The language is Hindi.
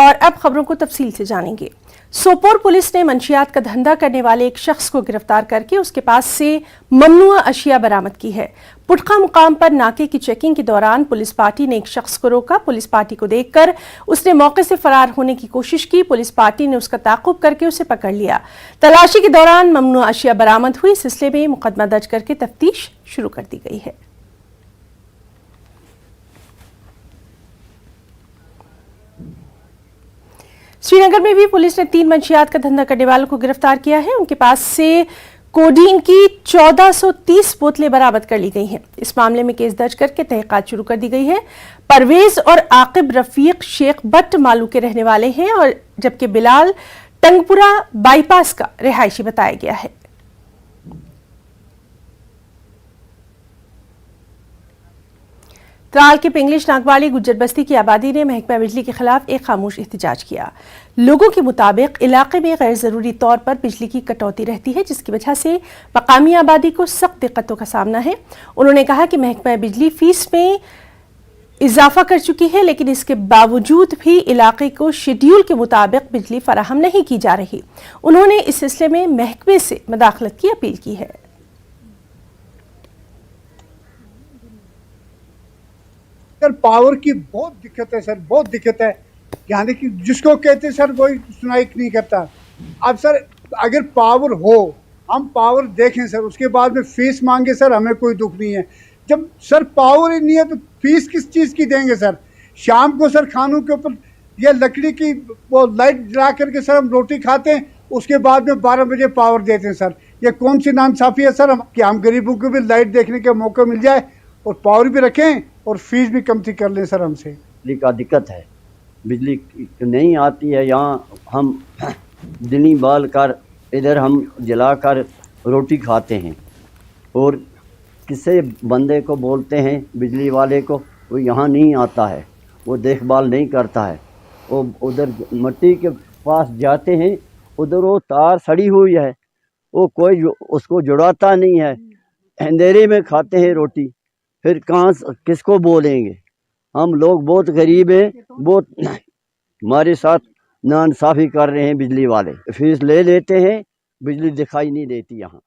और अब खबरों को तफसील से जानेंगे। सोपोर पुलिस ने मंशियात का धंधा करने वाले एक शख्स को गिरफ्तार करके उसके पास से ममनुआ अशिया बरामद की है। पुटका मुकाम पर नाके की चेकिंग के दौरान पुलिस पार्टी ने एक शख्स को रोका। पुलिस पार्टी को देखकर उसने मौके से फरार होने की कोशिश की। पुलिस पार्टी ने उसका ताक़ुब करके उसे पकड़ लिया। तलाशी के दौरान ममनुआ अशिया बरामद हुई। इस सिलसिले में मुकदमा दर्ज करके तफ्तीश शुरू कर दी गई है। श्रीनगर में भी पुलिस ने 3 मंशियात का धंधा करने वालों को गिरफ्तार किया है। उनके पास से कोडीन की 1430 बोतलें बरामद कर ली गई हैं। इस मामले में केस दर्ज करके तहकीकात शुरू कर दी गई है। परवेज और आकिब रफीक शेख बट्ट मालू के रहने वाले हैं और जबकि बिलाल टंगपुरा बाईपास का रिहायशी बताया गया है। त्राल के पिंगलिश नागवाली गुज्जर बस्ती की आबादी ने महकमा बिजली के खिलाफ एक खामोश एहतजाज किया। लोगों के मुताबिक इलाके में गैर जरूरी तौर पर बिजली की कटौती रहती है, जिसकी वजह से मकामी आबादी को सख्त दिक्कतों का सामना है। उन्होंने कहा कि महकमा बिजली फीस में इजाफा कर चुकी है, लेकिन इसके बावजूद भी इलाके को शेड्यूल के मुताबिक बिजली फराहम नहीं की जा रही। उन्होंने इस सिलसिले में महकमे से मदाखलत की अपील की है। सर पावर की बहुत दिक्कत है सर, बहुत दिक्कत है। यानी कि जिसको कहते हैं सर वही सुनाई नहीं करता। अब सर अगर पावर हो, हम पावर देखें सर, उसके बाद में फीस मांगे सर, हमें कोई दुख नहीं है। जब सर पावर ही नहीं है तो फीस किस चीज़ की देंगे सर? शाम को सर खानों के ऊपर या लकड़ी की वो लाइट जला करके सर हम रोटी खाते हैं, उसके बाद में 12 बजे पावर देते हैं सर। ये कौन सी नाइंसाफ़ी है सर कि हम गरीबों को भी लाइट देखने का मौका मिल जाए और पावर भी रखें और फीस भी कमती कर लें सर हमसे। बिजली का दिक्कत है, बिजली नहीं आती है। यहाँ हम दिनी बाल कर इधर हम जला कर रोटी खाते हैं और किसी बंदे को बोलते हैं बिजली वाले को, वो यहाँ नहीं आता है, वो देखभाल नहीं करता है। वो उधर मिट्टी के पास जाते हैं, उधर वो तार सड़ी हुई है, वो कोई उसको जुड़ाता नहीं है। अंधेरे में खाते हैं रोटी, फिर कहाँ किसको बोलेंगे? हम लोग बहुत गरीब हैं, बहुत हमारे साथ नाइंसाफ़ी कर रहे हैं बिजली वाले। फीस ले लेते हैं, बिजली दिखाई नहीं देती यहाँ।